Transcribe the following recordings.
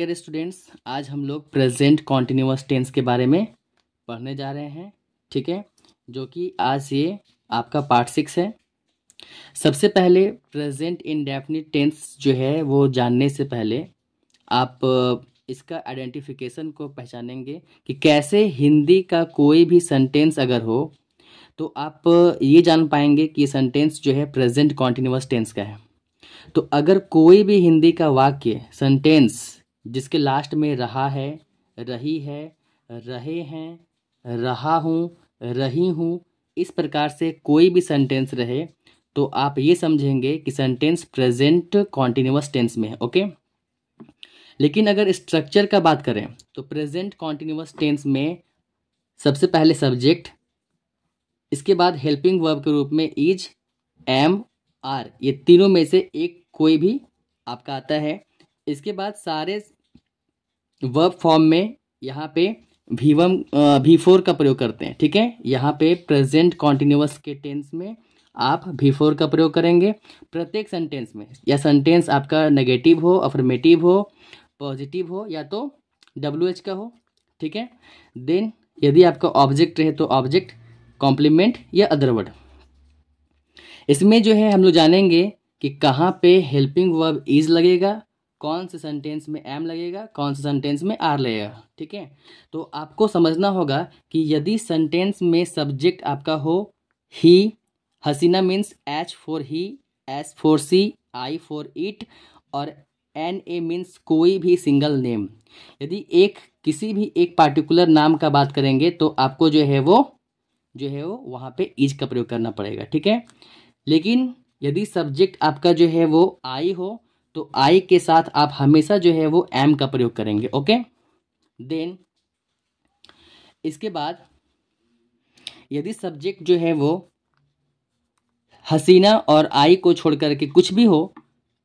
Dear students, आज हम लोग प्रेजेंट कॉन्टिन्यूअस टेंस के बारे में पढ़ने जा रहे हैं। ठीक है, जो कि आज ये आपका पार्ट 6 है। सबसे पहले प्रेजेंट इंडेफिनिट टेंस जो है वो जानने से पहले आप इसका आइडेंटिफिकेशन को पहचानेंगे कि कैसे हिंदी का कोई भी सेंटेंस अगर हो तो आप ये जान पाएंगे कि सेंटेंस जो है प्रेजेंट कॉन्टिन्यूअस टेंस का है। तो अगर कोई भी हिंदी का वाक्य सेंटेंस जिसके लास्ट में रहा है, रही है, रहे हैं, रहा हूँ, रही हूँ, इस प्रकार से कोई भी सेंटेंस रहे तो आप ये समझेंगे कि सेंटेंस प्रेजेंट कॉन्टिन्यूअस टेंस में है। ओके, लेकिन अगर स्ट्रक्चर का बात करें तो प्रेजेंट कॉन्टिन्यूअस टेंस में सबसे पहले सब्जेक्ट, इसके बाद हेल्पिंग वर्ब के रूप में इज, एम, आर, ये तीनों में से एक कोई भी आपका आता है। इसके बाद सारे वर्ब फॉर्म में यहाँ पे V4 का प्रयोग करते हैं। ठीक है, यहाँ पे प्रेजेंट कॉन्टिन्यूअस के टेंस में आप V4 का प्रयोग करेंगे प्रत्येक सेंटेंस में, या सेंटेंस आपका नेगेटिव हो, अफर्मेटिव हो, पॉजिटिव हो, या तो WH का हो। ठीक है, देन यदि आपका ऑब्जेक्ट रहे तो ऑब्जेक्ट, कॉम्प्लीमेंट या अदर वर्ड। इसमें जो है हम लोग जानेंगे कि कहाँ पे हेल्पिंग वर्ब इज लगेगा, कौन से सेंटेंस में एम लगेगा, कौन से सेंटेंस में आर लगेगा। ठीक है, तो आपको समझना होगा कि यदि सेंटेंस में सब्जेक्ट आपका हो ही, Hasina means H for he, S for she, I for it, और NA मीन्स कोई भी सिंगल नेम। यदि किसी भी एक पार्टिकुलर नाम का बात करेंगे तो आपको जो है वो वहाँ पे इज का प्रयोग करना पड़ेगा। ठीक है, लेकिन यदि सब्जेक्ट आपका जो है वो आई हो तो आई के साथ आप हमेशा जो है वो एम का प्रयोग करेंगे। ओके, देन इसके बाद यदि सब्जेक्ट जो है वो हसीना और आई को छोड़ करके कुछ भी हो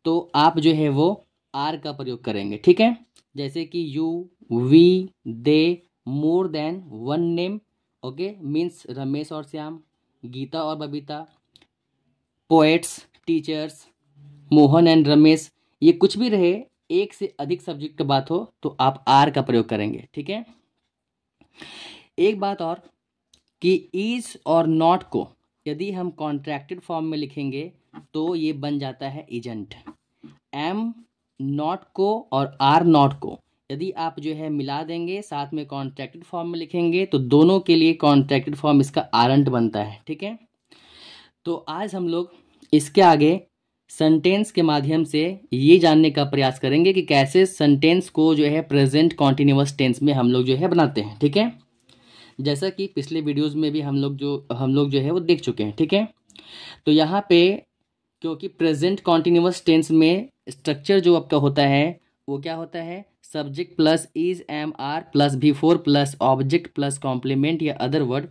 तो आप जो है वो आर का प्रयोग करेंगे। ठीक है, जैसे कि you, we, they, more than one name. Okay, means Ramesh और श्याम, गीता और Babita, poets, teachers, Mohan and Ramesh, ये कुछ भी रहे, एक से अधिक सब्जेक्ट की बात हो तो आप आर का प्रयोग करेंगे। ठीक है, एक बात और कि इज और नॉट को यदि हम कॉन्ट्रैक्टेड फॉर्म में लिखेंगे तो ये बन जाता है इजेंट। एम नॉट को और आर नॉट को यदि आप जो है मिला देंगे, साथ में कॉन्ट्रैक्टेड फॉर्म में लिखेंगे तो दोनों के लिए कॉन्ट्रैक्टेड फॉर्म इसका आरंट बनता है। ठीक है, तो आज हम लोग इसके आगे सेंटेंस के माध्यम से ये जानने का प्रयास करेंगे कि कैसे सेंटेंस को जो है प्रेजेंट कॉन्टिन्यूअस टेंस में हम लोग जो है बनाते हैं। ठीक है, जैसा कि पिछले वीडियोस में भी हम लोग जो है वो देख चुके हैं। ठीक है, तो यहाँ पे क्योंकि प्रेजेंट कॉन्टिन्यूअस टेंस में स्ट्रक्चर जो आपका होता है वो क्या होता है, subject plus is, am, are plus V4 plus object plus complement या अदर वर्ड।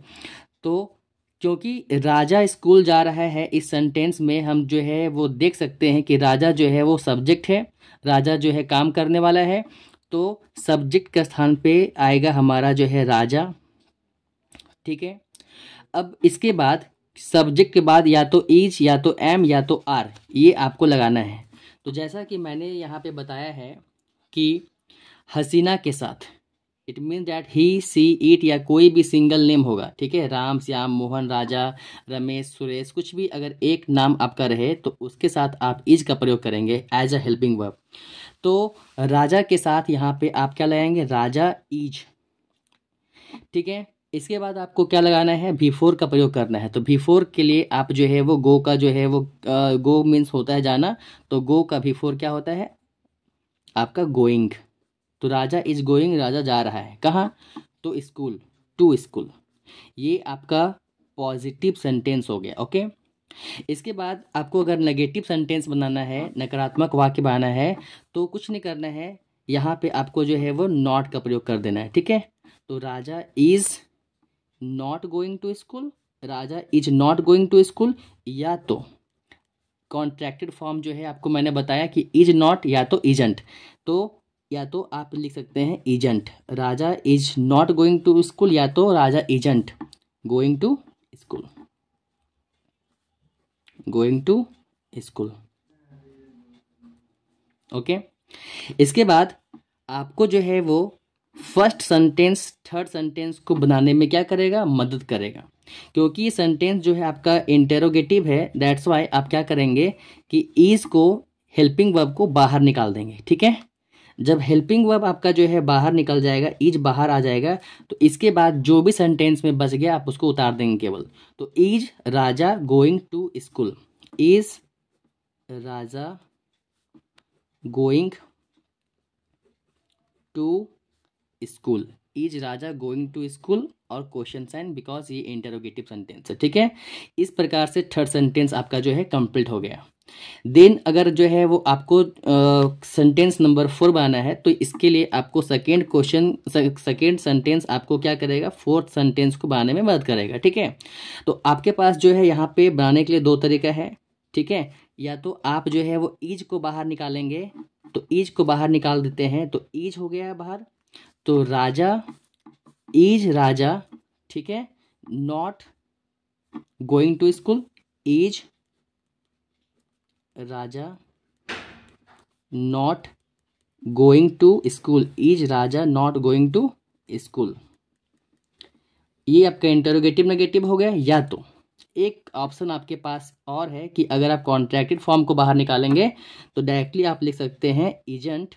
तो क्योंकि राजा स्कूल जा रहा है, इस सेंटेंस में हम जो है वो देख सकते हैं कि राजा जो है वो सब्जेक्ट है, राजा जो है काम करने वाला है, तो सब्जेक्ट के स्थान पे आएगा हमारा जो है राजा। ठीक है, अब इसके बाद सब्जेक्ट के बाद या तो इज, या तो एम, या तो आर, ये आपको लगाना है। तो जैसा कि मैंने यहाँ पे बताया है कि हसीना के साथ it mean that he, she, it या कोई भी सिंगल नेम होगा। ठीक है, राम, श्याम, मोहन, राजा, रमेश, सुरेश, कुछ भी अगर एक नाम आपका रहे तो उसके साथ आप इज का प्रयोग करेंगे एज अ हेल्पिंग वर्ब। तो राजा के साथ यहाँ पे आप क्या लगाएंगे, राजा इज। ठीक है, इसके बाद आपको क्या लगाना है, V4 का प्रयोग करना है। तो V4 के लिए आप जो है वो गो का जो है वो गो मीन्स होता है जाना, तो गो का V4 क्या होता है आपका गोइंग। तो राजा इज गोइंग, राजा जा रहा है कहाँ, तो स्कूल, टू स्कूल। ये आपका पॉजिटिव सेंटेंस हो गया। ओके, इसके बाद आपको अगर नेगेटिव सेंटेंस बनाना है, नकारात्मक वाक्य बनाना है, तो कुछ नहीं करना है, यहाँ पे आपको जो है वो नॉट का प्रयोग कर देना है। ठीक है, तो Raja is not going to school, Raja is not going to school, या तो कॉन्ट्रैक्टेड फॉर्म जो है आपको मैंने बताया कि इज नॉट या तो इजेंट, तो या तो आप लिख सकते हैं isn't, Raja is not going to school, या तो Raja isn't going to school, going to school. Okay, इसके बाद आपको जो है वो फर्स्ट सेंटेंस थर्ड सेंटेंस को बनाने में क्या करेगा, मदद करेगा। क्योंकि ये सेंटेंस जो है आपका इंटेरोगेटिव है, दैट्स वाई आप क्या करेंगे कि इज को, हेल्पिंग वर्ब को बाहर निकाल देंगे। ठीक है, जब हेल्पिंग वर्ब आपका जो है बाहर निकल जाएगा, इज बाहर आ जाएगा, तो इसके बाद जो भी सेंटेंस में बच गया आप उसको उतार देंगे केवल। तो is Raja going to school, is Raja going to school, is Raja going to school और क्वेश्चन साइन, बिकॉज ये इंटरोगेटिव सेंटेंस है। ठीक है, इस प्रकार से थर्ड सेंटेंस आपका जो है कंप्लीट हो गया। देन अगर जो है वो आपको सेंटेंस नंबर 4 बनाना है, तो इसके लिए आपको सेकेंड सेंटेंस आपको क्या करेगा, फोर्थ सेंटेंस को बनाने में मदद करेगा। ठीक है, तो आपके पास जो है यहाँ पे बनाने के लिए 2 तरीका है। ठीक है, या तो आप जो है वो इज को बाहर निकालेंगे, तो इज को बाहर निकाल देते हैं, तो इज हो गया बाहर, तो राजा, इज राजा, ठीक है, not going to school, is Raja not going to school, is Raja not going to school. ये आपका इंटरोगेटिव नेगेटिव हो गया। या तो एक ऑप्शन आपके पास और है कि अगर आप कॉन्ट्रैक्टेड फॉर्म को बाहर निकालेंगे तो डायरेक्टली आप लिख सकते हैं isn't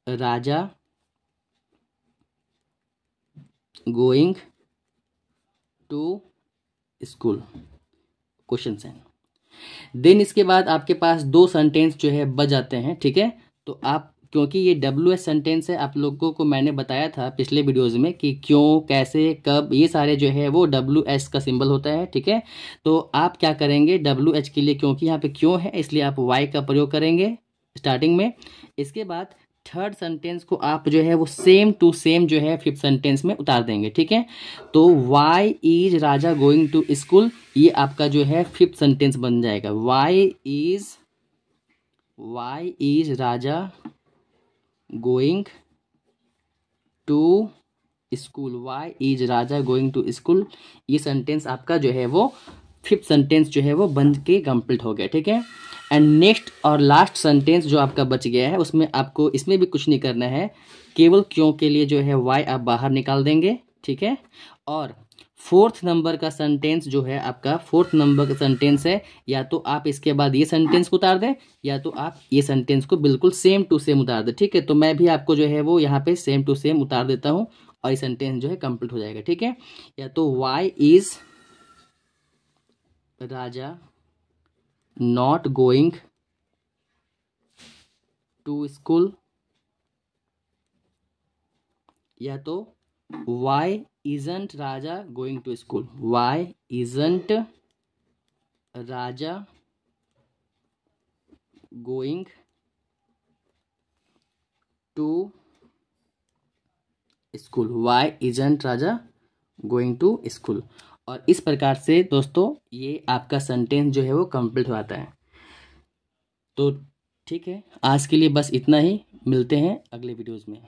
Raja going to school, question sign. Then इसके बाद आपके पास 2 सेंटेंस जो है बच जाते हैं। ठीक है, तो आप, क्योंकि ये WH सेंटेंस है, आप लोगों को मैंने बताया था पिछले वीडियोज़ में कि क्यों, कैसे, कब, ये सारे जो है वो WH का सिंबल होता है। ठीक है, तो आप क्या करेंगे, WH के लिए, क्योंकि यहाँ पे क्यों है इसलिए आप Y का प्रयोग करेंगे स्टार्टिंग में। इसके बाद थर्ड सेंटेंस को आप जो है वो सेम टू सेम जो है फिफ्थ सेंटेंस में उतार देंगे। ठीक है, तो why is Raja going to school, ये आपका जो है फिफ्थ सेंटेंस बन जाएगा। Why is Raja going to school, why is Raja going to school, ये सेंटेंस आपका जो है वो फिफ्थ सेंटेंस जो है वो बन के कंप्लीट हो गया। ठीक है, एंड नेक्स्ट और लास्ट सेंटेंस जो आपका बच गया है उसमें आपको इसमें भी कुछ नहीं करना है, केवल क्यों के लिए जो है वाई आप बाहर निकाल देंगे। ठीक है, और फोर्थ नंबर का सेंटेंस जो है आपका, फोर्थ नंबर का सेंटेंस है, या तो आप इसके बाद ये सेंटेंस को उतार दें, या तो आप ये सेंटेंस को बिल्कुल सेम टू सेम उतार दें। ठीक है, तो मैं भी आपको जो है वो यहाँ पे सेम टू सेम उतार देता हूँ और ये सेंटेंस जो है कंप्लीट हो जाएगा। ठीक है, या तो why is Raja not going to school, या तो why isn't Raja going to school, why isn't Raja going to school, why isn't Raja going to school. और इस प्रकार से दोस्तों ये आपका सेंटेंस जो है वो कंप्लीट हो जाता है। तो ठीक है, आज के लिए बस इतना ही, मिलते हैं अगले वीडियोज़ में।